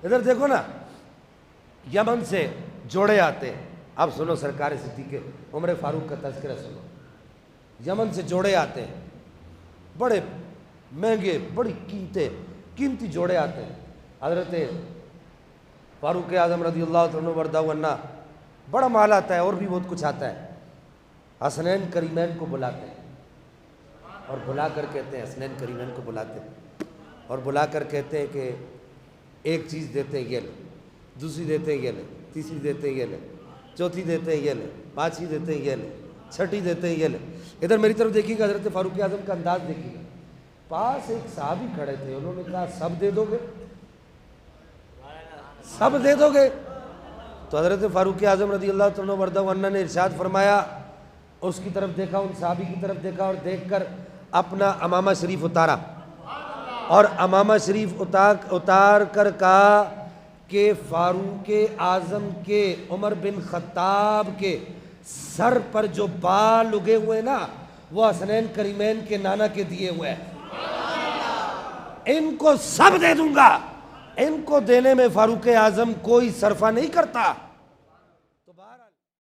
ادھر دیکھو نا، یمن سے جوڑے آتے ہیں. اب سنو سرکار صدیق عمر فاروق کا تذکرہ سنو. یمن سے جوڑے آتے ہیں، بڑے مہنگے، بڑی قیمتی جوڑے آتے ہیں. حضرت فاروق اعظم رضی اللہ عنہ وردہ عنہ بڑا مال آتا ہے اور بھی بہت کچھ آتا ہے. حسنین کریمین کو بلاتے ہیں اور بلا کر کہتے ہیں، حسنین کریمین کو بلاتے ہیں اور بلا کر کہتے ہیں کہ ایک چیز دیتے ہیں یہ لے، دوسری دیتے ہیں یہ لے، تیسری دیتے ہیں یہ لے، چوتھی دیتے ہیں یہ لے، پانچویں دیتے ہیں یہ لے، چھٹی دیتے ہیں یہ لے. ادھر میری طرف دیکھیے گا، حضرت فاروق اعظم کا انداز دیکھیے گا. پاس ایک صحابی کھڑے تھے، انہوں نے کہا سب دے دو گے؟ سب دے دو گے؟ تو حضرت فاروق اعظم رضی اللہ عنہ وردہ عنہ نے ارشاد فرمایا، اس کی طرف دیکھا، ان صحابی کی طرف دیکھا اور دیکھ کر اپنا امامہ شریف اتارا اور امامہ شریف اتار کر کہا کہ فاروق اعظم کے، عمر بن خطاب کے سر پر جو بال اگے ہوئے نا، وہ حسنین کریمین کے نانا کے دیے ہوئے ہیں. ان کو سب دے دوں گا. ان کو دینے میں فاروق اعظم کوئی صرفہ نہیں کرتا.